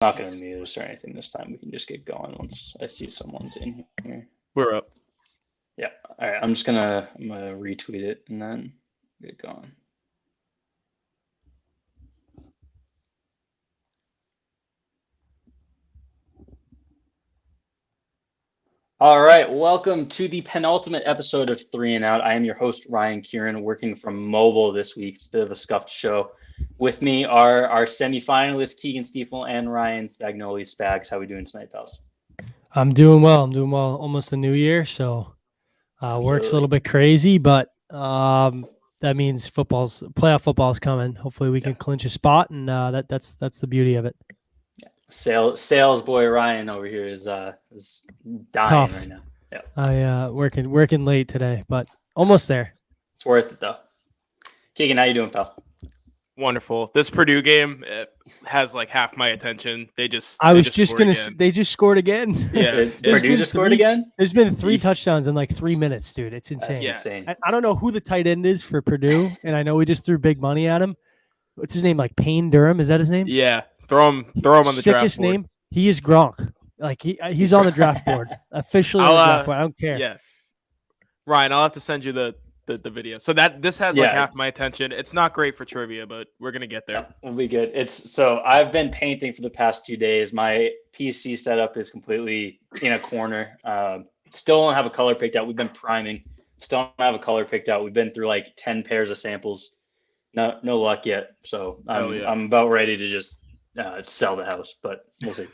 Not going to mute us or anything this time. We can just get going once I see someone's in here. We're up. Yeah. All right. I'm gonna retweet it and then get going. All right. Welcome to the penultimate episode of 3 and Out. I am your host, Ryan Kieran, working from mobile this week. It's a bit of a scuffed show. With me are our semifinalists, Keagan Stiefel and Ryan Spagnoli. Spags, how are we doing tonight, pals? I'm doing well. Almost a new year, so work's a little bit crazy, but that means playoff football is coming. Hopefully, we can clinch a spot, and that's the beauty of it. Yeah. Sales boy Ryan over here is dying Tough right now. Yeah, I working late today, but almost there. It's worth it though. Keagan, how you doing, pal? Wonderful. This Purdue game has like half my attention. They just scored again. Yeah, Purdue just scored again. There's been 3 touchdowns in like 3 minutes, dude. It's insane. Yeah. Insane. I don't know who the tight end is for Purdue, and I know we just threw big money at him. What's his name? Like Payne Durham? Is that his name? Yeah. Throw him on the draft board. Name. He is Gronk. Like he's on the draft board officially. On the draft board. I don't care. Yeah. Ryan, I'll have to send you the video. So this has like half my attention. It's not great for trivia, but we're gonna get there. Yeah, we'll be good. So I've been painting for the past 2 days. My PC setup is completely in a corner. Still don't have a color picked out. We've been priming. Still don't have a color picked out. We've been through like 10 pairs of samples. No luck yet. So I'm about ready to just sell the house, but we'll see.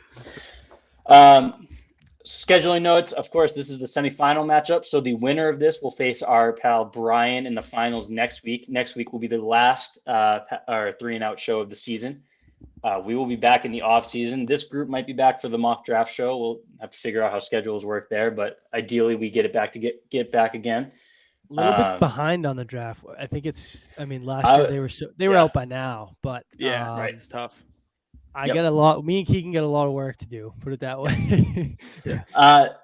Scheduling notes, of course, this is the semifinal matchup. So the winner of this will face our pal Brian in the finals next week. Next week will be the last our 3 and Out show of the season. We will be back in the off season. This group might be back for the mock draft show. We'll have to figure out how schedules work there, but ideally we get it back to get back again. A little bit behind on the draft. I think last year they were out by now, but right, it's tough. Me and Keegan get a lot of work to do, put it that way.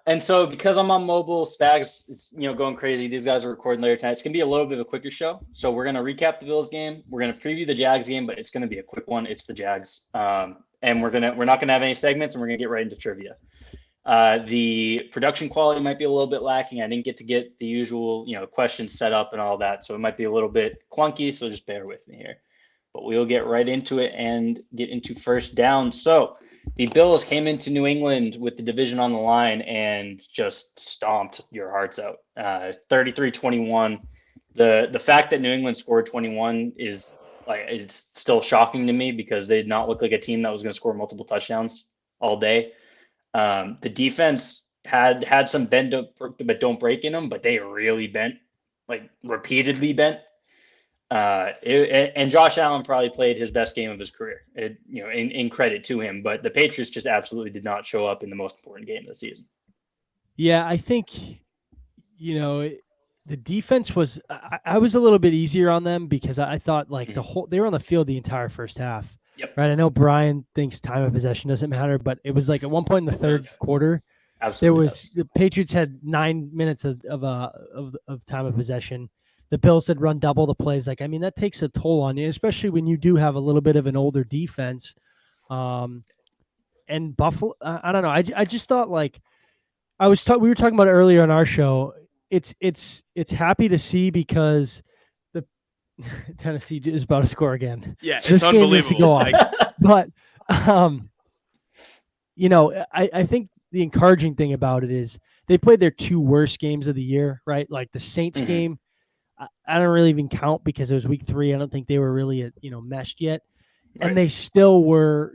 And so because I'm on mobile, Spags is going crazy. These guys are recording later tonight. It's gonna be a little bit of a quicker show. So we're gonna recap the Bills game. We're gonna preview the Jags game, but it's gonna be a quick one. It's the Jags. And we're not gonna have any segments, and we're gonna get right into trivia. The production quality might be a little bit lacking. I didn't get the usual questions set up and all that, so it might be a little bit clunky. So just bear with me here. But we'll get right into it and get into first down. So the Bills came into New England with the division on the line and just stomped your hearts out. 33-21. The fact that New England scored 21 is it's still shocking to me because they did not look like a team that was going to score multiple touchdowns all day. The defense had some bend but don't break in them, but they really bent, like repeatedly bent. And Josh Allen probably played his best game of his career, in credit to him, but the Patriots just absolutely did not show up in the most important game of the season. Yeah, I think, the defense was, I was a little bit easier on them because I thought they were on the field the entire first half. Yep. Right. I know Brian thinks time of possession doesn't matter, but it was like at one point in the third quarter, the Patriots had 9 minutes of time of possession. The Bills had run double the plays. That takes a toll on you, especially when you do have a little bit of an older defense. And Buffalo, I don't know. I just thought we were talking about it earlier on our show. It's happy to see because the Tennessee is about to score again. Yeah, it's unbelievable. But I think the encouraging thing about it is they played their 2 worst games of the year, right? Like the Saints game. I don't really even count because it was week 3. I don't think they were really, meshed yet. Right. And they still were,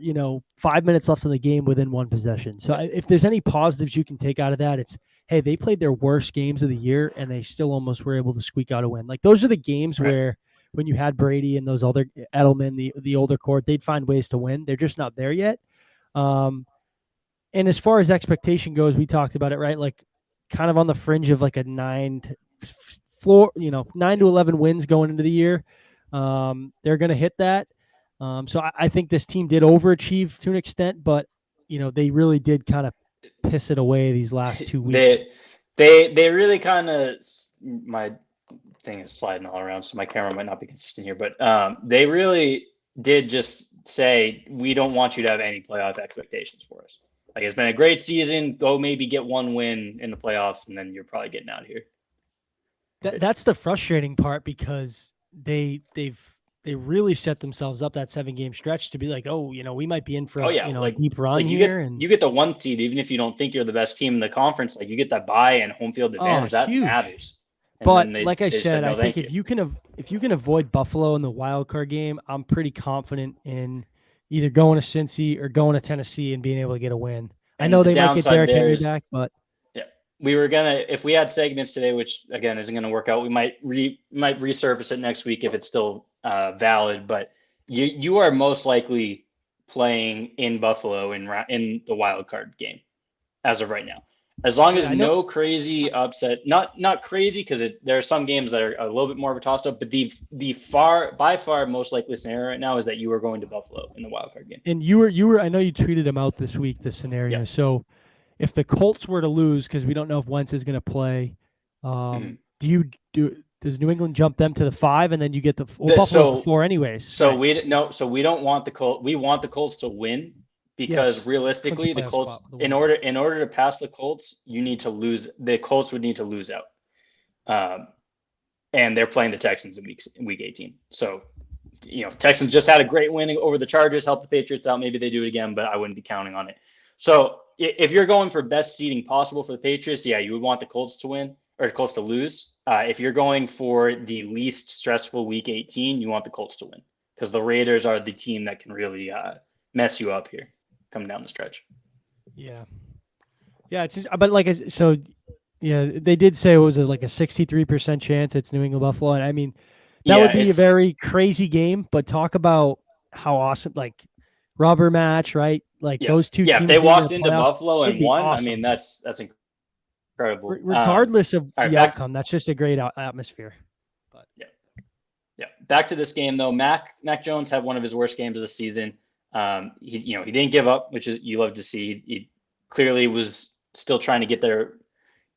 5 minutes left in the game within 1 possession. So if there's any positives you can take out of that, it's, hey, they played their worst games of the year and they still almost were able to squeak out a win. Like those are the games where when you had Brady and those other Edelman, the older core, they'd find ways to win. They're just not there yet. And as far as expectation goes, we talked about it, right? Like kind of on the fringe of like a 9 to 11 wins going into the year. They're going to hit that. So I think this team did overachieve to an extent, but they really did kind of piss it away these last 2 weeks. They really kind of, my thing is sliding all around, so my camera might not be consistent here, but they really did just say we don't want you to have any playoff expectations for us. Like, it's been a great season. Go maybe get one win in the playoffs, and then you're probably getting out of here. That's the frustrating part, because they really set themselves up that 7-game stretch to be like, oh, we might be in for a deep run here. You get the 1 seed, even if you don't think you're the best team in the conference. Like, you get that bye and home field advantage. That huge. Matters. And but like I said, I think if you can avoid Buffalo in the wild card game, I'm pretty confident in either going to Cincy or going to Tennessee and being able to get a win. I know they might get Derrick Henry back, but we were gonna, if we had segments today, which again isn't gonna work out, we might resurface it next week if it's still valid. But you are most likely playing in Buffalo in the wild card game as of right now, as long as no crazy upset. Not crazy, because there are some games that are a little bit more of a toss up. But the by far most likely scenario right now is that you are going to Buffalo in the wild card game. And you were I know you tweeted him out this week, this scenario. Yeah. So if the Colts were to lose, because we don't know if Wentz is going to play, does New England jump them to the 5, and then you get Buffalo's the 4 anyways? So right? we don't want the Colts. We want the Colts to win, because realistically, the Colts, in order to pass the Colts, you need to lose. The Colts would need to lose out, and they're playing the Texans in week 18. So, Texans just had a great win over the Chargers, helped the Patriots out. Maybe they do it again, but I wouldn't be counting on it. So if you're going for best seeding possible for the Patriots, you would want the Colts to win or Colts to lose. If you're going for the least stressful week 18, you want the Colts to win, because the Raiders are the team that can really mess you up here coming down the stretch. Yeah. It's but they did say it was like a 63% chance it's New England Buffalo, and I mean that would be a very crazy game. But talk about how awesome, like rubber match, right? Like those two teams. If they walked into Buffalo and won, awesome. I mean that's incredible. Regardless of the outcome, that's just a great atmosphere. But back to this game though. Mac Jones had one of his worst games of the season. He didn't give up, which is you love to see. He clearly was still trying to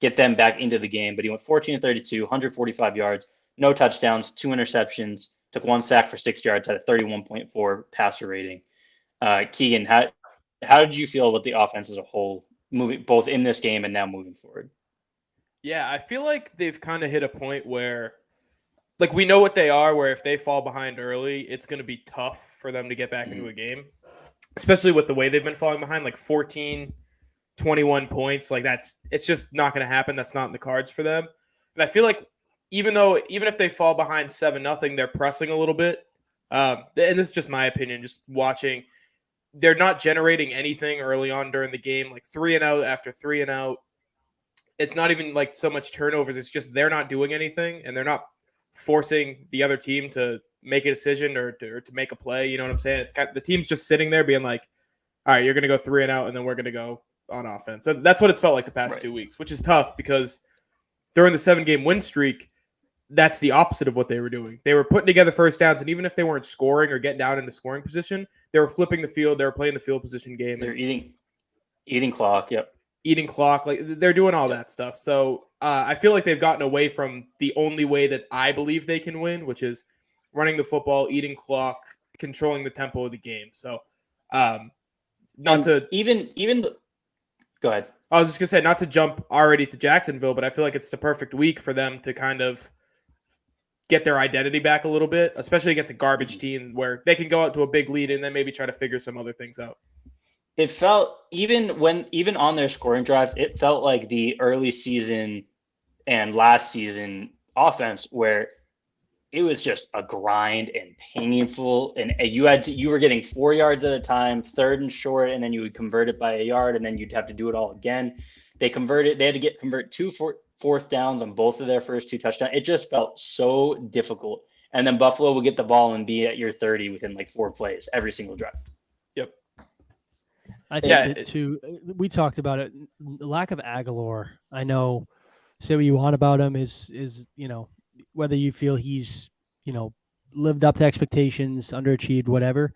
get them back into the game, but he went 14-32, 145 yards, no touchdowns, 2 interceptions, took 1 sack for 6 yards, had a 31.4 passer rating. Keagan, how did you feel about the offense as a whole, moving both in this game and now moving forward? Yeah, I feel like they've kind of hit a point where, like, we know what they are, where if they fall behind early, it's going to be tough for them to get back into a game, especially with the way they've been falling behind, like 14, 21 points. Like, it's just not going to happen. That's not in the cards for them. And I feel like even if they fall behind 7-0, they're pressing a little bit. And this is just my opinion, just watching. They're not generating anything early on during the game, like 3-and-out after 3-and-out. It's not even like so much turnovers. It's just they're not doing anything, and they're not forcing the other team to make a decision or to make a play. You know what I'm saying? It's the team's just sitting there being like, all right, you're going to go 3-and-out, and then we're going to go on offense. That's what it's felt like the past 2 weeks, which is tough because during the 7-game win streak, that's the opposite of what they were doing. They were putting together first downs, and even if they weren't scoring or getting down into scoring position, they were flipping the field. They were playing the field position game. They're eating clock. Yep. Eating clock. Like, they're doing all that stuff. So I feel like they've gotten away from the only way that I believe they can win, which is running the football, eating clock, controlling the tempo of the game. So go ahead. I was just going to say, not to jump already to Jacksonville, but I feel like it's the perfect week for them to kind of get their identity back a little bit, especially against a garbage team where they can go out to a big lead and then maybe try to figure some other things out. It felt, even on their scoring drives, it felt like the early season and last season offense where it was just a grind and painful, and you were getting 4 yards at a time, 3rd and short, and then you would convert it by a yard, and then you'd have to do it all again. They had to convert 2 4th downs on both of their first 2 touchdowns. It just felt so difficult. And then Buffalo would get the ball and be at your 30 within like 4 plays every single drive. Yep. I think we talked about it. The lack of Aguilar. I know, say what you want about him is whether you feel he's lived up to expectations, underachieved, whatever.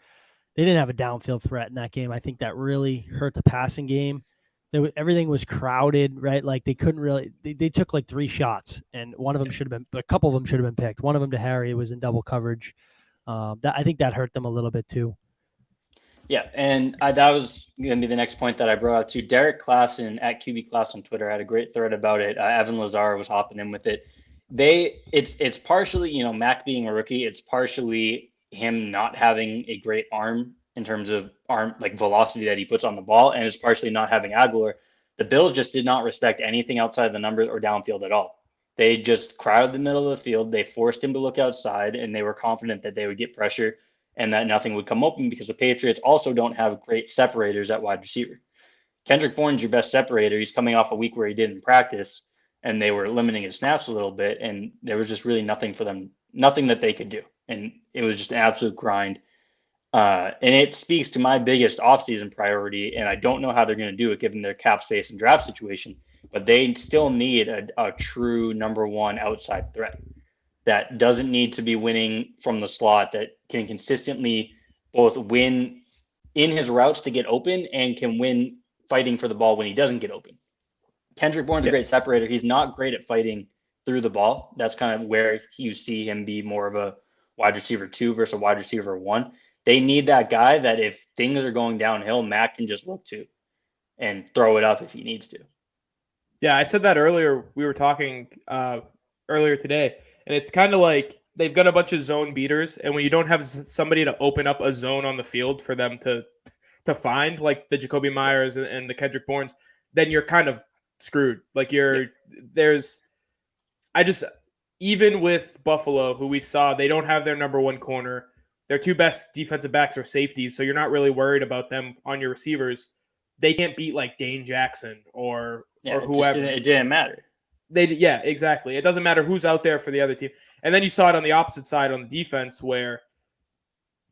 They didn't have a downfield threat in that game. I think that really hurt the passing game. Everything was crowded, right? Like they couldn't really. They took like 3 shots, and one of them should have been. A couple of them should have been picked. One of them to Harry was in double coverage. I think that hurt them a little bit too. Yeah, and that was going to be the next point that I brought up too. Derek Klassen at QB Class on Twitter had a great thread about it. Evan Lazar was hopping in with it. It's partially, Mac being a rookie. It's partially him not having a great arm in terms of arm like velocity that he puts on the ball, and it's partially not having Aguilar. The Bills just did not respect anything outside the numbers or downfield at all. They just crowded the middle of the field. They forced him to look outside, and they were confident that they would get pressure and that nothing would come open because the Patriots also don't have great separators at wide receiver. Kendrick Bourne's your best separator. He's coming off a week where he didn't practice, and they were limiting his snaps a little bit, and there was just really nothing for them, nothing that they could do. And it was just an absolute grind. And it speaks to my biggest offseason priority, and I don't know how they're going to do it given their cap space and draft situation, but they still need a true number one outside threat that doesn't need to be winning from the slot, that can consistently both win in his routes to get open and can win fighting for the ball when he doesn't get open. Kendrick Bourne's a great separator. He's not great at fighting through the ball. That's kind of where you see him be more of a wide receiver 2 versus a wide receiver 1. They need that guy that if things are going downhill, Mac can just look to and throw it up if he needs to. Yeah, I said that earlier. We were talking earlier today. And it's kind of like they've got a bunch of zone beaters, and when you don't have somebody to open up a zone on the field for them to find, like the Jacoby Myers and the Kendrick Bournes, then you're kind of screwed. Like even with Buffalo, who we saw, they don't have their number one corner. Their two best defensive backs are safeties, so you're not really worried about them on your receivers. They can't beat like Dane Jackson or whoever. It didn't matter. Yeah, exactly. It doesn't matter who's out there for the other team. And then you saw it on the opposite side on the defense where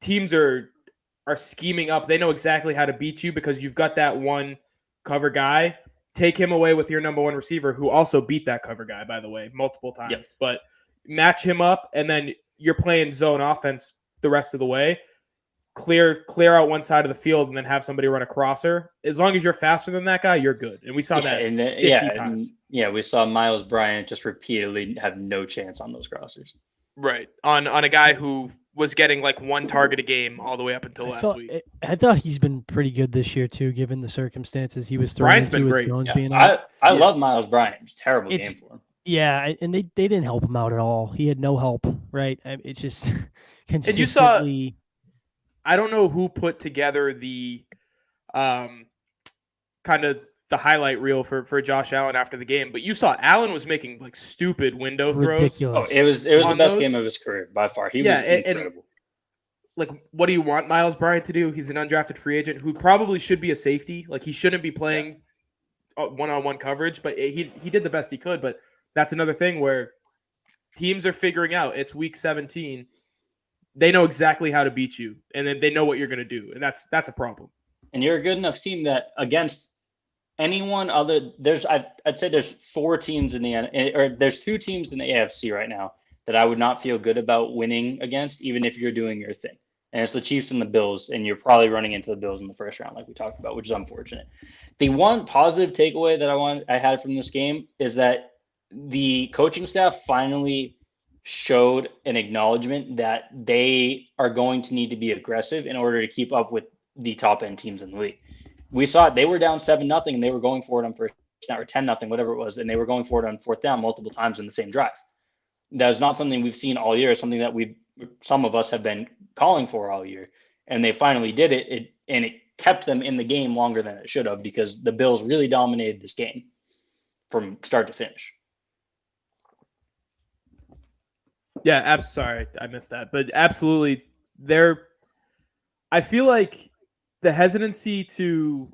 teams are scheming up. They know exactly how to beat you because you've got that one cover guy. Take him away with your number one receiver who also beat that cover guy, by the way, multiple times. Yep. But match him up, and then you're playing zone offense the rest of the way. Clear out one side of the field and then have somebody run a crosser. As long as you're faster than that guy, you're good. And we saw that 50 times. We saw Miles Bryant just repeatedly have no chance on those crossers. Right. On a guy who was getting like one target a game all the way up until last week. I thought he's been pretty good this year too, given the circumstances he was throwing. Bryant's been great. I love Miles Bryant. It's a terrible game for him. Yeah, and they didn't help him out at all. He had no help, right? It's just consistently. And you saw, I don't know who put together the kind of the highlight reel for Josh Allen after the game, but you saw Allen was making like stupid window throws. Oh, it was the best game of his career by far. He was incredible. Like, what do you want Miles Bryant to do? He's an undrafted free agent who probably should be a safety. Like, he shouldn't be playing one-on-one coverage, but he did the best he could. But that's another thing where teams are figuring out it's week 17. They know exactly how to beat you, and then they know what you're going to do, and that's a problem. And you're a good enough team that against anyone other, I'd say there's 4 teams there's 2 teams in the AFC right now that I would not feel good about winning against, even if you're doing your thing. And it's the Chiefs and the Bills, and you're probably running into the Bills in the first round, like we talked about, which is unfortunate. The one positive takeaway that I had from this game is that the coaching staff finally showed an acknowledgement that they are going to need to be aggressive in order to keep up with the top end teams in the league. We saw it. They were down 7-0 and they were going for it on first down, or 10-0, whatever it was. And they were going for it on fourth down multiple times in the same drive. That is not something we've seen all year. It's something that some of us have been calling for all year. And they finally did it. And it kept them in the game longer than it should have, because the Bills really dominated this game from start to finish. Yeah, sorry, I missed that. But absolutely, I feel like the hesitancy to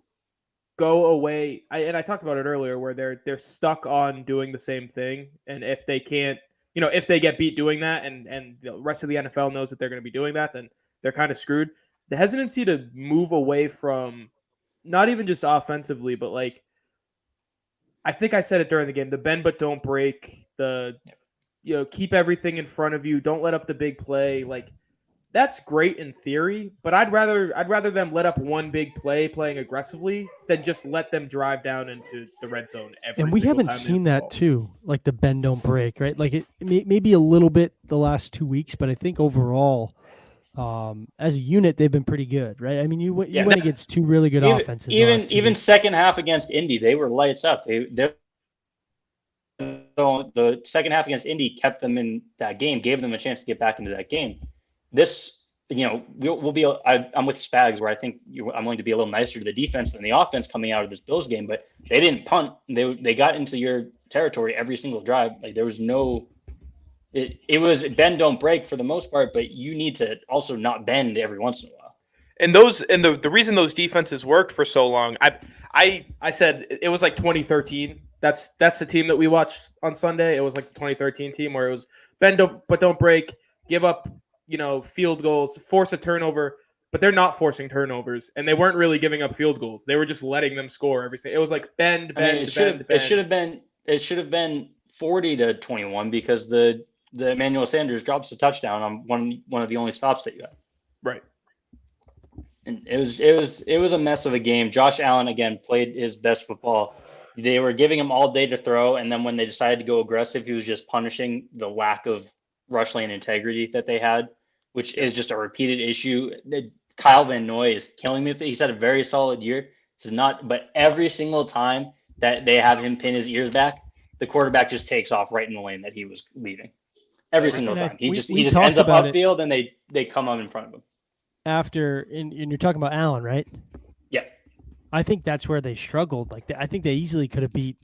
go away, I talked about it earlier, where they're stuck on doing the same thing. And if they can't, if they get beat doing that and the rest of the NFL knows that they're going to be doing that, then they're kind of screwed. The hesitancy to move away from not even just offensively, but like, I think I said it during the game, the bend but don't break, keep everything in front of you, don't let up the big play. Like, that's great in theory, but I'd rather them let up one big play playing aggressively than just let them drive down into the red zone every And we haven't seen that too, like the bend don't break, right? Like it may be a little bit the last 2 weeks, but I think overall as a unit, they've been pretty good, right? I mean, you went against two really good even offenses. even second half against Indy, they were lights up. The second half against Indy kept them in that game, gave them a chance to get back into that game. This, we'll be. I'm with Spags, where I think I'm going to be a little nicer to the defense than the offense coming out of this Bills game, but they didn't punt. They got into your territory every single drive. Like there was no. It was bend don't break for the most part, but you need to also not bend every once in a while. And the reason those defenses worked for so long, I said it was like 2013. That's the team that we watched on Sunday. It was like the 2013 team where it was bend but don't break, give up, field goals, force a turnover, but they're not forcing turnovers, and they weren't really giving up field goals. They were just letting them score everything. It was like bend. It should have been 40-21 because the Emmanuel Sanders drops a touchdown on one of the only stops that you have. Right. And it was a mess of a game. Josh Allen again played his best football. They were giving him all day to throw, and then when they decided to go aggressive, he was just punishing the lack of rush lane integrity that they had, which is just a repeated issue. Kyle Van Noy is killing me. He's had a very solid year. This is not, but every single time that they have him pin his ears back, the quarterback just takes off right in the lane that he was leaving. Every single time. He just ends up upfield and they come up in front of him. And you're talking about Allen, right? Yeah. I think that's where they struggled. I think they easily could have beat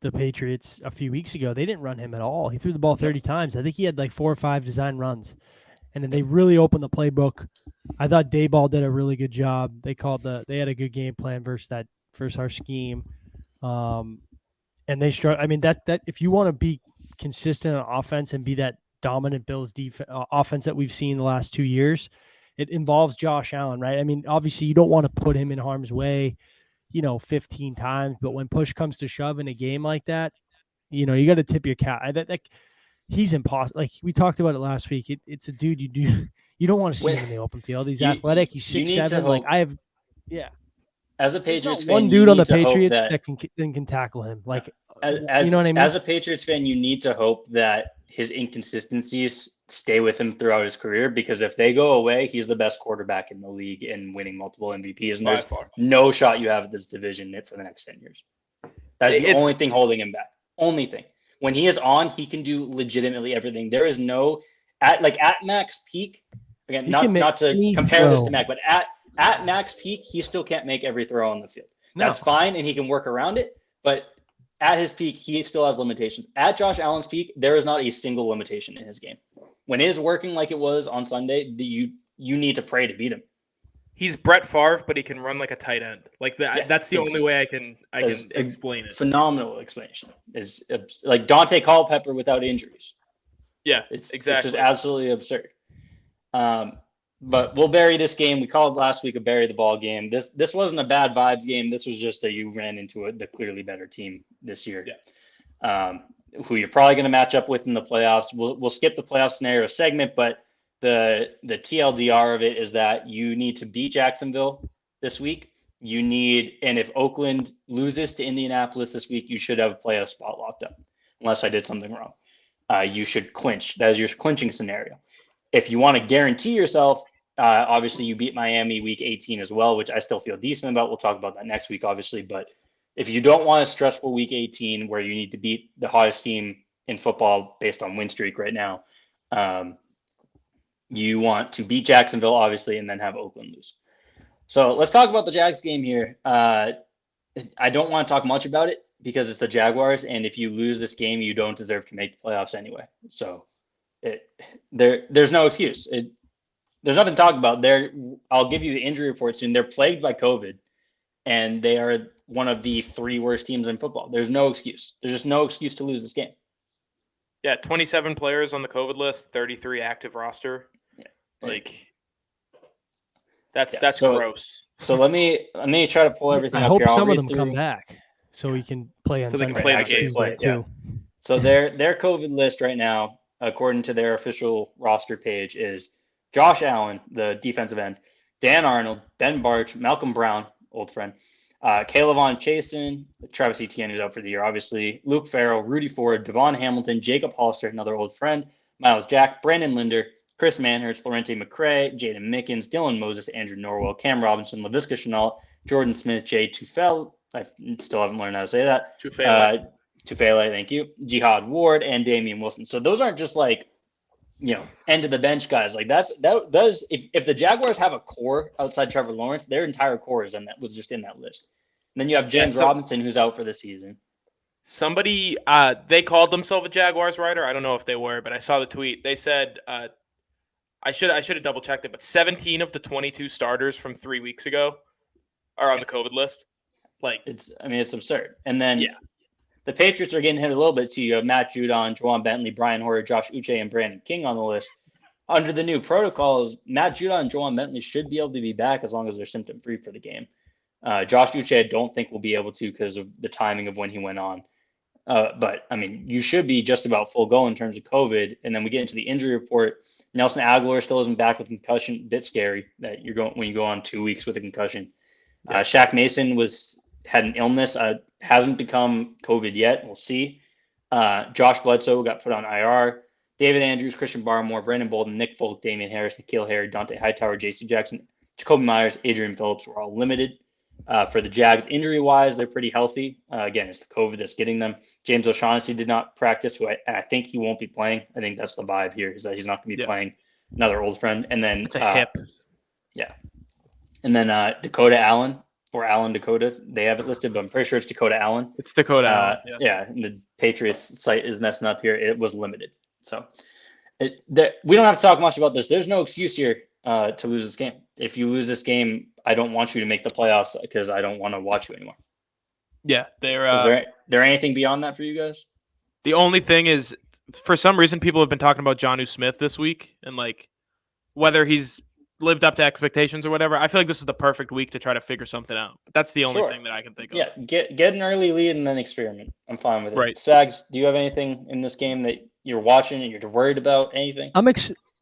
the Patriots a few weeks ago. They didn't run him at all. He threw the ball 30 times. I think he had like 4 or 5 design runs. And then they really opened the playbook. I thought Dayball did a really good job. They had a good game plan versus our scheme. And they struggle. I mean, that if you want to be consistent on offense and be that dominant Bills offense that we've seen the last 2 years, it involves Josh Allen, right? I mean, obviously you don't want to put him in harm's way, 15 times, but when push comes to shove in a game like that, you got to tip your cap. He's impossible. Like we talked about it last week. It's a dude you don't want to see him in the open field. He's athletic. He's 6'7". As a Patriots fan, one dude on the Patriots that can tackle him. Like, you know what I mean? As a Patriots fan, you need to hope that his inconsistencies stay with him throughout his career, because if they go away, he's the best quarterback in the league and winning multiple MVPs. And there's no shot you have at this division for the next 10 years. That's the only thing holding him back. Only thing. When he is on, he can do legitimately everything. There is no at max peak. Again, not to compare this to Mac, but at max peak, he still can't make every throw on the field. That's fine, and he can work around it. But at his peak, he still has limitations. At Josh Allen's peak, there is not a single limitation in his game. When it is working like it was on Sunday, you need to pray to beat him. He's Brett Favre, but he can run like a tight end. Like that. Yeah, that's the only way I can explain it. Phenomenal explanation. Is like Dante Culpepper without injuries. Yeah, exactly. It's just absolutely absurd. But we'll bury this game. We called last week a bury the ball game. This wasn't a bad vibes game. This was just you ran into the clearly better team this year. Yeah. Who you're probably going to match up with in the playoffs. We'll skip the playoff scenario segment, but the TLDR of it is that you need to beat Jacksonville this week. And if Oakland loses to Indianapolis this week, you should have a playoff spot locked up, unless I did something wrong. You should clinch. That is your clinching scenario. If you want to guarantee yourself, obviously you beat Miami week 18 as well, which I still feel decent about. We'll talk about that next week, obviously. But if you don't want a stressful week 18 where you need to beat the hottest team in football based on win streak right now, you want to beat Jacksonville, obviously, and then have Oakland lose. So let's talk about the Jags game here. I don't want to talk much about it because it's the Jaguars, and if you lose this game, you don't deserve to make the playoffs anyway. So there's no excuse. There's nothing to talk about. I'll give you the injury report soon. They're plagued by COVID, and they are one of the 3 worst teams in football. There's no excuse. There's just no excuse to lose this game. Yeah, 27 players on the COVID list, 33 active roster. Yeah. Like that's gross. So let me try to pull everything I up hope here. some of them come back so we can play on Sunday. They can play the game too. So their COVID list right now, according to their official roster page, is Josh Allen, the defensive end, Dan Arnold, Ben Barch, Malcolm Brown, old friend, Kaylavon Chasen, Travis Etienne, who's out for the year, obviously, Luke Farrell, Rudy Ford, Devon Hamilton, Jacob Hollister, another old friend, Miles Jack, Brandon Linder, Chris Manhurst, Laurenti McCray, Jaden Mickens, Dylan Moses, Andrew Norwell, Cam Robinson, Laviska Chenault, Jordan Smith, Jay Tufel. I still haven't learned how to say that. Tufele, thank you. Jihad Ward and Damian Wilson. So those aren't just like, end of the bench guys. Like that is if the Jaguars have a core outside Trevor Lawrence, their entire core was just in that list. And then you have James Robinson, who's out for the season. Somebody they called themselves a Jaguars writer. I don't know if they were, but I saw the tweet. They said I should have double checked it, but 17 of the 22 starters from 3 weeks ago are on the COVID list. Like it's absurd. And then the Patriots are getting hit a little bit. So you have Matt Judon, Juwan Bentley, Brian Hoyer, Josh Uche, and Brandon King on the list. Under the new protocols, Matt Judon and Juwan Bentley should be able to be back as long as they're symptom-free for the game. Josh Uche, I don't think will be able to because of the timing of when he went on. But, you should be just about full go in terms of COVID. And then we get into the injury report. Nelson Aguilar still isn't back with concussion. A bit scary that when you go on 2 weeks with a concussion. Yeah. Shaq Mason had an illness. Hasn't become COVID yet. We'll see. Josh Bledsoe got put on IR. David Andrews, Christian Barmore, Brandon Bolden, Nick Folk, Damian Harris, N'Keal Harry, Dante Hightower, J.C. Jackson, Jacoby Myers, Adrian Phillips were all limited. For the Jags, injury-wise, they're pretty healthy. Again, it's the COVID that's getting them. James O'Shaughnessy did not practice, who I think he won't be playing. I think that's the vibe here, is that he's not going to be playing. Another old friend. And then it's a hip. Yeah. And then Dakota Allen, or Allen Dakota. They have it listed, but I'm pretty sure it's Dakota Allen. It's Dakota Allen. Yeah, and the Patriots site is messing up here. It was limited. So we don't have to talk much about this. There's no excuse here to lose this game. If you lose this game, I don't want you to make the playoffs because I don't want to watch you anymore. Yeah. Is there anything beyond that for you guys? The only thing is, for some reason, people have been talking about Jonnu Smith this week and like whether he's lived up to expectations or whatever. I feel like this is the perfect week to try to figure something out. But that's the only thing that I can think of. Yeah, get an early lead and then experiment. I'm fine with it. Right. Spags, do you have anything in this game that you're watching and you're worried about? Anything?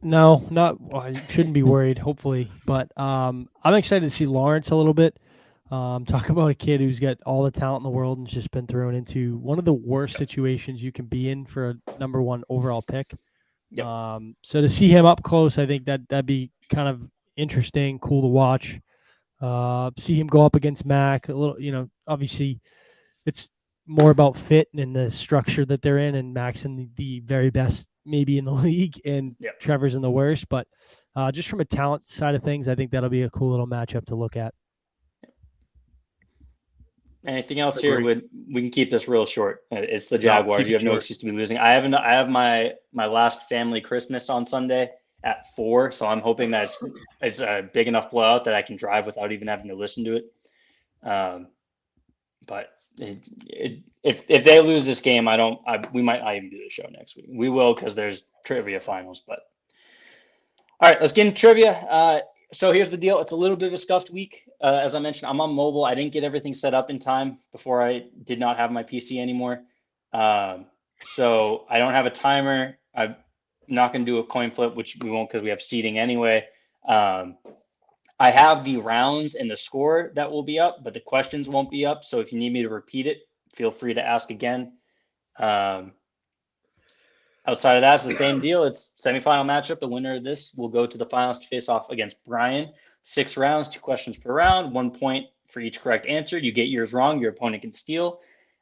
No, not. Well, I shouldn't be worried. Hopefully, but I'm excited to see Lawrence a little bit. Talk about a kid who's got all the talent in the world and just been thrown into one of the worst situations you can be in for a number 1 overall pick. Yep. So to see him up close, I think that'd be kind of interesting, cool to watch. See him go up against Mac a little. Obviously, it's more about fit and the structure that they're in, and Mac's in the very best maybe in the league, and Trevor's in the worst. But just from a talent side of things, I think that'll be a cool little matchup to look at. Anything else here? We can keep this real short. It's the Jaguars. You have no excuse to be losing. I have my last family Christmas on Sunday at 4, so I'm hoping that it's a big enough blowout that I can drive without even having to listen to it. But if they lose this game, we might not even do the show next week. We will, because there's trivia finals. But all right, let's get into trivia. So here's the deal. It's a little bit of a scuffed week. As I mentioned, I'm on mobile. I didn't get everything set up in time before I did not have my PC anymore. So I don't have a timer. I'm not going to do a coin flip, which we won't because we have seating anyway. I have the rounds and the score that will be up, but the questions won't be up. So if you need me to repeat it, feel free to ask again. Outside of that, it's the same deal. It's semifinal matchup. The winner of this will go to the finals to face off against Brian. 6 rounds, 2 questions per round, 1 point for each correct answer. You get yours wrong, your opponent can steal.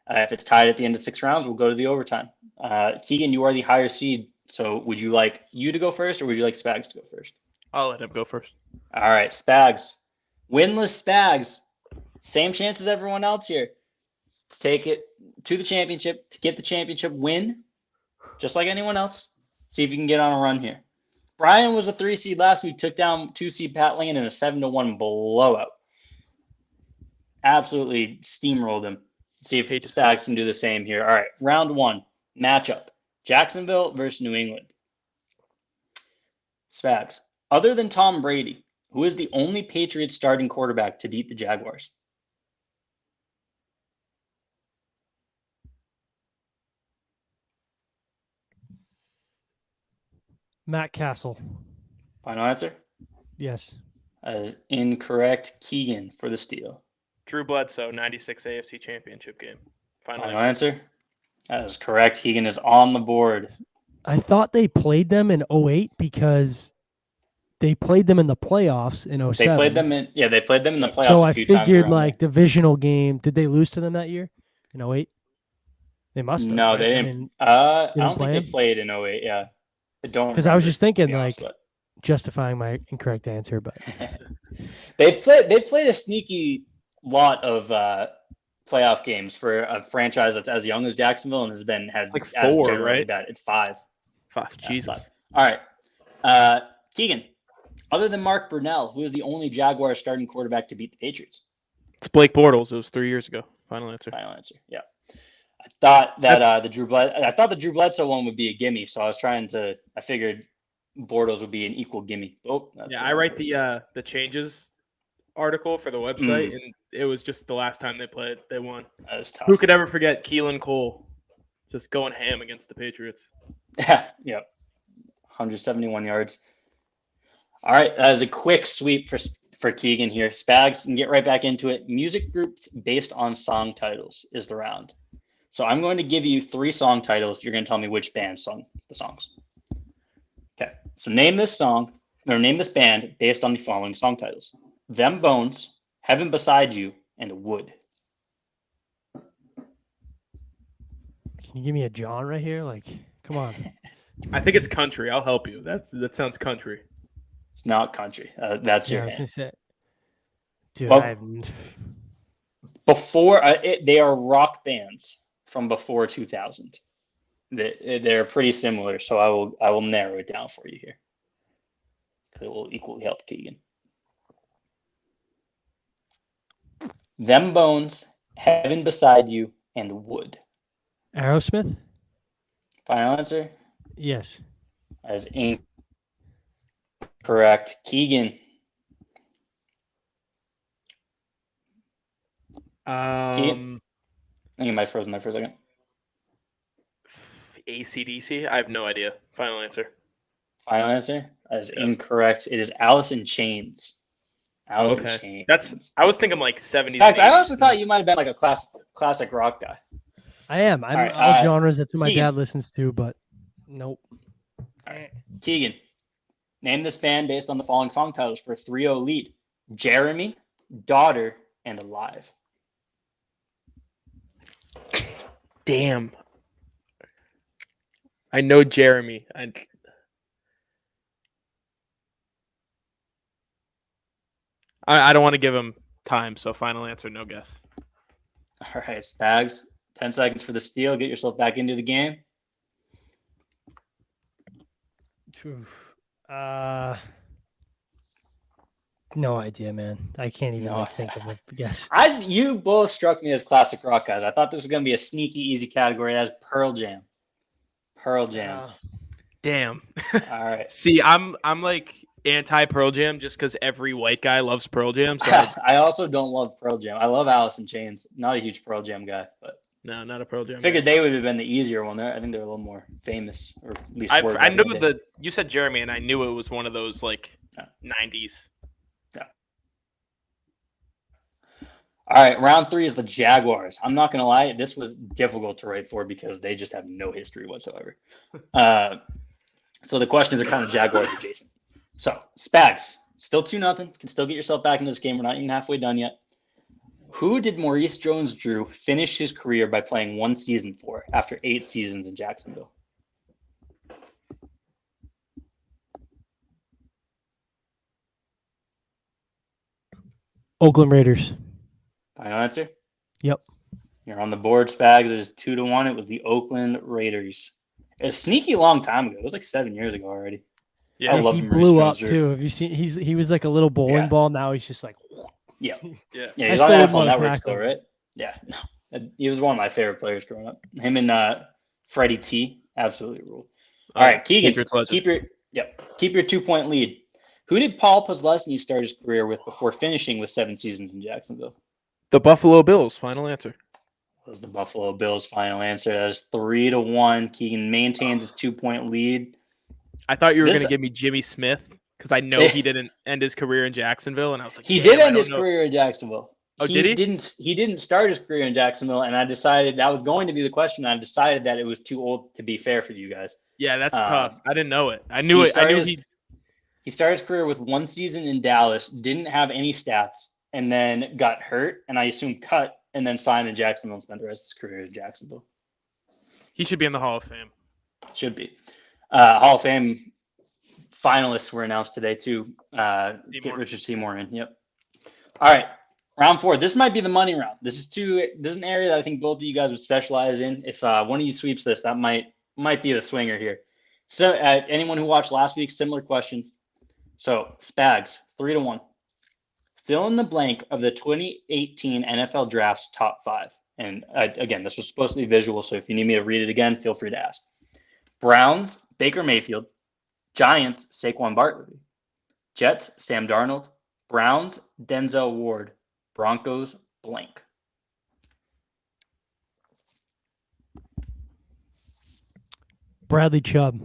If it's tied at the end of 6 rounds, we'll go to the overtime. Keagan, you are the higher seed. So would you like you to go first, or would you like Spags to go first? I'll let him go first. All right, Spags. Winless Spags. Same chance as everyone else here. To take it to the championship, to get the championship win. Just like anyone else. See if you can get on a run here. Brian was a 3 seed last week, took down 2 seed Pat Lane in a 7-1 blowout. Absolutely steamrolled him. See if Spags can do the same here. All right, round 1 matchup: Jacksonville versus New England. Spags. Other than Tom Brady, who is the only Patriots starting quarterback to beat the Jaguars? Matt Castle. Final answer? Yes. Incorrect. Keagan for the steal. Drew Bledsoe, 96 AFC Championship game. Final answer? That is correct. Keagan is on the board. I thought they played them in 08 because they played them in the playoffs in They 07. played them in the playoffs So a I few times figured around like divisional game. Did they lose to them that year in 08? They there. must have, No, right? they I didn't. mean, I they didn't don't think play they them played in 08. Yeah, I don't because I was remember, just to thinking be honest, like justifying my incorrect answer, but They played a sneaky lot of playoff games for a franchise that's as young as Jacksonville and has Like as 4, generally right? bad. It's 5. 5. Yeah, Jesus. 5. All right. Keagan, other than Mark Brunell, who is the only Jaguar starting quarterback to beat the Patriots? It's Blake Bortles. It was 3 years ago. Final answer. Final answer. Yeah. I thought that That's- the Drew Bledsoe one would be a gimme, so I figured Bortles would be an equal gimme. Oh, that's Yeah, the I wrong write person. the changes article for the website, and it was just the last time they played, they won. That is tough. Who could ever forget Keelan Cole just going ham against the Patriots? Yeah, 171 yards. All right, that is a quick sweep for Keagan here. Spags, and get right back into it. Music groups based on song titles is the round. So I'm going to give you 3 song titles. You're going to tell me which band sung the songs. Okay, so name this band based on the following song titles: Them Bones, Heaven Beside You, and Wood. can you give me a genre here? Like, come on. I think it's country. I'll help you. That sounds country. It's not country. That's Yeah, your I was gonna hint. say, dude, Well, I have Before they are rock bands from before 2000. They're pretty similar, so I will narrow it down for you here because it will equally help Keagan. Them Bones, Heaven Beside You, and Wood. Aerosmith. Final answer Yes. as incorrect. Keagan. I think you might have frozen there for a second. AC/DC? I have no idea. Final answer. Final answer as incorrect. It is Alice in Chains. Alice in Chains. I was thinking like 70s. Fact, I also thought you might have been like a classic rock guy. I am. I'm right, all genres. That's what my Keagan. dad listens to, but nope. All right. Keagan, name this band based on the following song titles for 3-0 lead: Jeremy, Daughter, and Alive. Damn. I know Jeremy. I don't want to give him time, so final answer, no guess. All right, Spags, 10 seconds for the steal. Get yourself back into the game. No idea, man. I can't even think of a guess. You both struck me as classic rock guys. I thought this was going to be a sneaky, easy category. That's Pearl Jam. Pearl Jam. Damn. All right. See, I'm like anti Pearl Jam just because every white guy loves Pearl Jam. So I also don't love Pearl Jam. I love Alice in Chains. Not a huge Pearl Jam guy, but no, not a Pearl Jam. Figured they would have been the easier one. I think they're a little more famous, or at least. I knew you said Jeremy, and I knew it was one of those like 90s. Yeah. All right, round 3 is the Jaguars. I'm not gonna lie, this was difficult to write for because they just have no history whatsoever. So the questions are kind of Jaguars adjacent. So Spags, still 2-0. Can still get yourself back in this game. We're not even halfway done yet. Who did Maurice Jones-Drew finish his career by playing 1 season for after 8 seasons in Jacksonville? Oakland Raiders. Final answer? Yep. You're on the board, Spags. It is 2-1. It was the Oakland Raiders. It was a sneaky long time ago. It was like 7 years ago already. Yeah, I love he Maurice blew up Jones-Drew. too. Have you seen? He was like a little bowling ball. Now he's just like. Yeah. Yeah. Yeah, he's I on still NFL wouldn't Network wanna still, tackle right? Yeah. No. He was one of my favorite players growing up. Him and Freddie T absolutely ruled. All right, Keagan, Patriots legend. keep your 2-point lead. Who did Paul Posluszny start his career with before finishing with 7 seasons in Jacksonville? The Buffalo Bills. Final answer. That was the Buffalo Bills' final answer. That is 3-1. Keagan maintains his 2-point lead. I thought you were going to give me Jimmy Smith because I know he didn't end his career in Jacksonville, and I was like, he did end his career in Jacksonville. Oh, did he? He didn't start his career in Jacksonville, and I decided that was going to be the question. I decided that it was too old to be fair for you guys. Yeah, that's tough. I didn't know it. I knew it. He started his career with 1 season in Dallas, didn't have any stats, and then got hurt, and I assume cut, and then signed in Jacksonville and spent the rest of his career in Jacksonville. He should be in the Hall of Fame. Should be. Hall of Fame finalists were announced today too. Get Richard Seymour in. Yep. All right. Round 4. This might be the money round. This is an area that I think both of you guys would specialize in. If one of you sweeps this, that might be the swinger here. So anyone who watched last week, similar question. So Spags, 3-1. Fill in the blank of the 2018 NFL Draft's top 5. And again, this was supposed to be visual, so if you need me to read it again, feel free to ask. Browns, Baker Mayfield. Giants, Saquon Barkley. Jets, Sam Darnold. Browns, Denzel Ward. Broncos, blank. Bradley Chubb.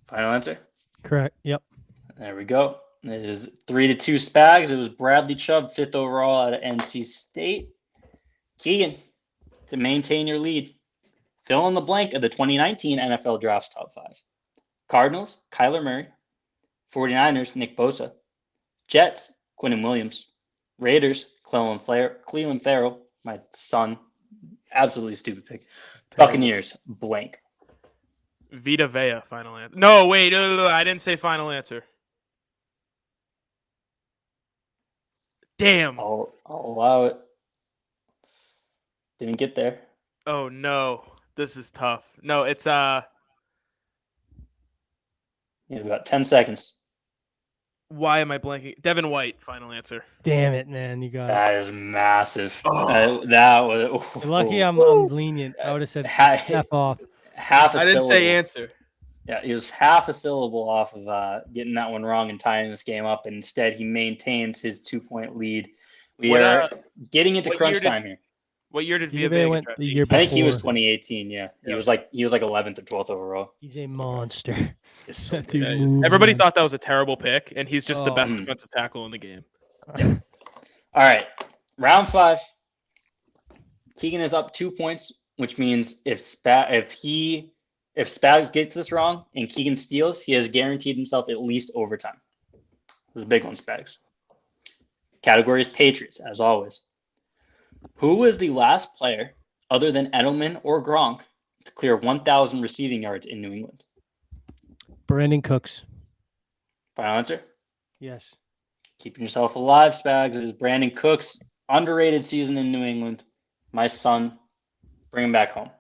Final answer? Correct. Yep. There we go. It is 3-2 Spags. It was Bradley Chubb, 5th overall out of NC State. Keagan, to maintain your lead, fill in the blank of the 2019 NFL Draft's top 5. Cardinals, Kyler Murray. 49ers, Nick Bosa. Jets, Quinnen Williams. Raiders, Cleveland Farrell, my son. Absolutely stupid pick. Buccaneers, blank. Vita Vea, final answer. No, wait. No. I didn't say final answer. Damn. I'll allow it. Didn't get there. Oh, no. This is tough. No, it's You have about 10 seconds. Why am I blanking? Devin White, final answer. Damn it, man! You got it. That is massive. Oh. That was You're lucky I'm lenient. I would have said F off. half a I didn't syllable. say answer. Yeah, he was half a syllable off of getting that one wrong and tying this game up. And instead, he maintains his 2-point lead. We are getting into crunch time here. What year did Vita Vea went draft? the year I think he was before. 2018. Yeah, he was like 11th or 12th overall. He's a monster. It's so That dude Yeah, moves, everybody man. thought that was a terrible pick, and he's just the best Mm. defensive tackle in the game. All right, round 5. Keagan is up 2 points, which means if Spags gets this wrong and Keagan steals, he has guaranteed himself at least overtime. This is a big one, Spags. Category is Patriots, as always. Who was the last player, other than Edelman or Gronk, to clear 1,000 receiving yards in New England? Brandon Cooks. Final answer? Yes. Keeping yourself alive, Spags. It is Brandon Cooks. Underrated season in New England. My son. Bring him back home.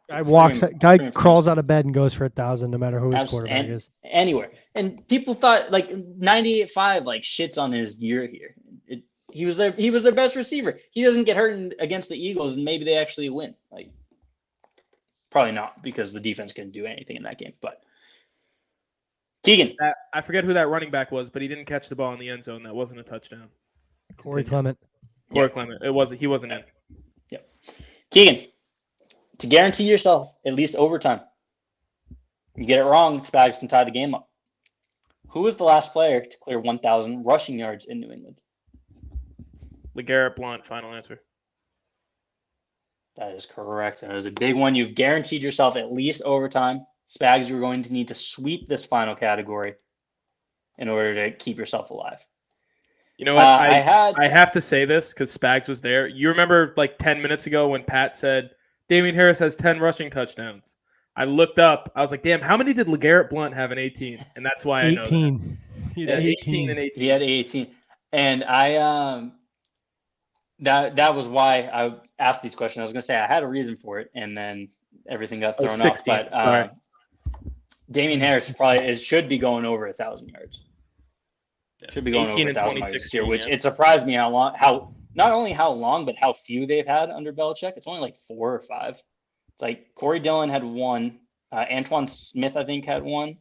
Guy crawls out of bed and goes for 1,000 no matter who his quarterback is. Anywhere. And people thought like 98.5 like shits on his year here. He was their best receiver. He doesn't get hurt against the Eagles and maybe they actually win. Like probably not because the defense couldn't do anything in that game. But Keagan. I forget who that running back was, but he didn't catch the ball in the end zone. That wasn't a touchdown. Corey Clement. Clement. He wasn't in. Yep. Keagan. To guarantee yourself at least overtime. You get it wrong, Spags can tie the game up. Who was the last player to clear 1,000 rushing yards in New England? LeGarrette Blount, final answer. That is correct. And that is a big one. You've guaranteed yourself at least overtime. Spags, you're going to need to sweep this final category in order to keep yourself alive. You know what? I have to say this because Spags was there. You remember like 10 minutes ago when Pat said Damian Harris has 10 rushing touchdowns. I looked up. I was like, damn, how many did LeGarrette Blount have in 18? And that's why 18. I know that. He had 18 and 18. He had 18. And I that was why I asked these questions. I was going to say I had a reason for it, and then everything got thrown off. But sorry. Damian Harris should be going over 1,000 yards. Should be going over 1,000 yards this year, which it surprised me not only how long, but how few they've had under Belichick. It's only like 4 or 5. It's like Corey Dillon had 1, Antoine Smith I think had 1,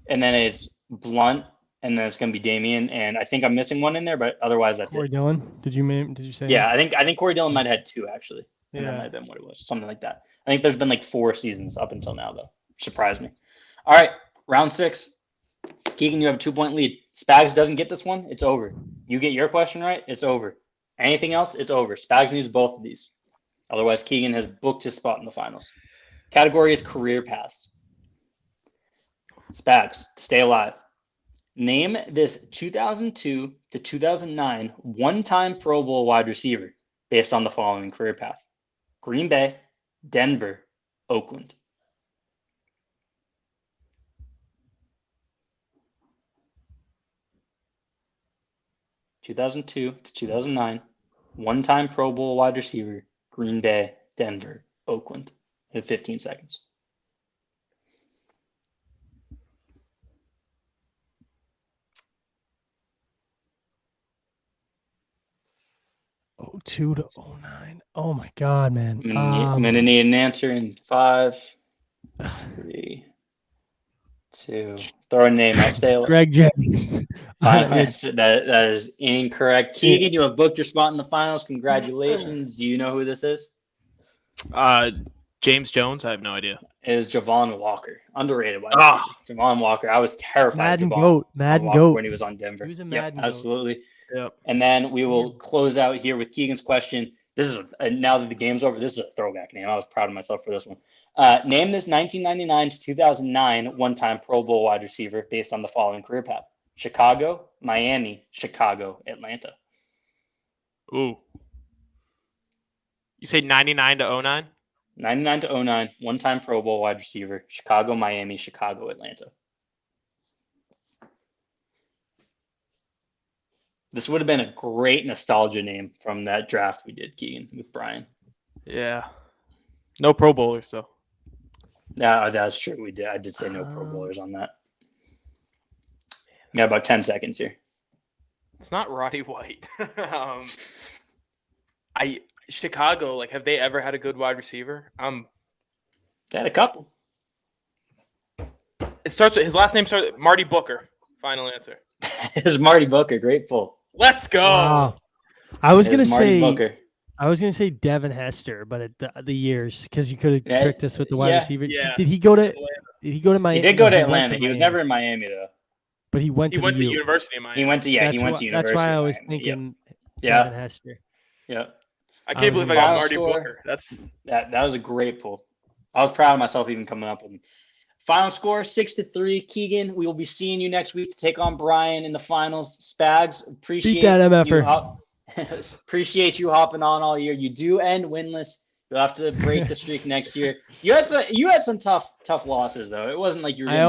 and then it's Blunt, and then it's going to be Damian, and I think I'm missing 1 in there, but otherwise that's Corey it. Dillon? Did you say? Yeah, I think Corey Dillon might have had 2 actually. And that Yeah. might have been what it was, something like that. I think there's been like 4 seasons up until now though. Surprised me. All right, round 6. Keagan, you have a 2-point lead. Spags doesn't get this one, it's over. You get your question right, it's over. Anything else, it's over. Spags needs both of these. Otherwise, Keagan has booked his spot in the finals. Category is career paths. Spags, stay alive. Name this 2002 to 2009 one-time Pro Bowl wide receiver based on the following career path. Green Bay, Denver, Oakland. (2002 to 2009) one-time Pro Bowl wide receiver, Green Bay, Denver, Oakland. In 15 seconds. '02 to '09. Oh my God, man. I'm gonna need an answer in 5, 3, 2. Throw a name out. Stay alive. Greg Jennings. Final answer. That is incorrect. Keagan, you have booked your spot in the finals. Congratulations. Do you know who this is? James Jones. I have no idea. It is Javon Walker. Underrated wide Ah. receiver. Javon Walker. I was terrified Madden of Javon Goat. Madden Walker Goat. when he was on Denver. He was a Yep, Madden Goat. absolutely. Yep. And then we will close out here with Keegan's question. This is now that the game's over. This is a throwback name. I was proud of myself for this one. Name this 1999 to 2009 one-time Pro Bowl wide receiver based on the following career path: Chicago, Miami, Chicago, Atlanta. Ooh. You say 99 to 09? 99 to 09 one-time Pro Bowl wide receiver: Chicago, Miami, Chicago, Atlanta. This would have been a great nostalgia name from that draft we did, Keagan, with Brian. Yeah. No Pro Bowlers though. Yeah, that's true. We did. I did say no Pro Bowlers on that. Yeah, about 10 seconds here. It's not Roddy White. Chicago, like, have they ever had a good wide receiver? They had a couple. It starts with his last name starts with Marty Booker. Final answer. It was Marty Booker. Great pull. Let's go. Wow. I was gonna Marty say Booker. Devin Hester, but at the years, because you could have tricked us with the wide yeah, receiver. yeah. Did he go to Miami? He did go to went Atlanta. He was Miami. never in Miami though. But he went He to went the to U. University of Miami. He went to University. That's why I of was Miami. thinking Yeah. Devin Hester. Yeah. I can't believe I got Final Marty score. Booker. That's That was a great pull. I was proud of myself even coming up with him. Final score 6-3. Keagan, we will be seeing you next week to take on Brian in the finals. Spags, appreciate Beat that you MFer. appreciate you hopping on all year. You do end winless. You'll have to break the streak next year. You had some tough losses though. It wasn't like you were I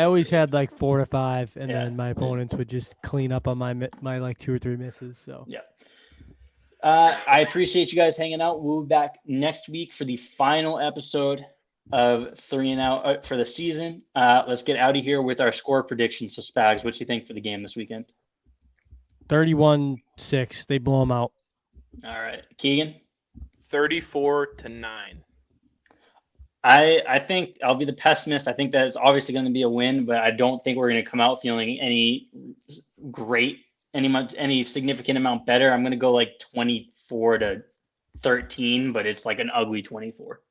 always had like 4 to 5, and then my opponents would just clean up on my like 2 or 3 misses. So yeah. I appreciate you guys hanging out. We'll be back next week for the final episode of 3 and Out for the season. Let's get out of here with our score predictions. So Spags, what do you think for the game this weekend? 31-6. They blow them out. All right, Keagan. 34-9. I think I'll be the pessimist. I think that it's obviously going to be a win, but I don't think we're going to come out feeling any significant amount better. I'm going to go like 24-13, but it's like an ugly 24.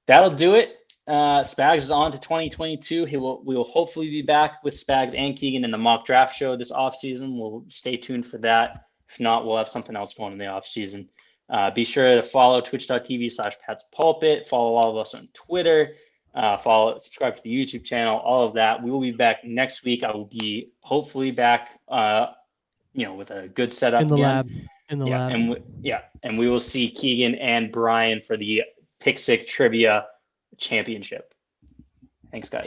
That'll do it. Spags is on to 2022. We will hopefully be back with Spags and Keagan in the mock draft show this offseason. We'll stay tuned for that. If not, we'll have something else going in the offseason. Be sure to follow twitch.tv/PatsPulpit. Follow all of us on Twitter. Subscribe to the YouTube channel, all of that. We will be back next week. I will be hopefully back, with a good setup In the again. lab. And we will see Keagan and Brian for the Pick Six Trivia Championship. Thanks, guys.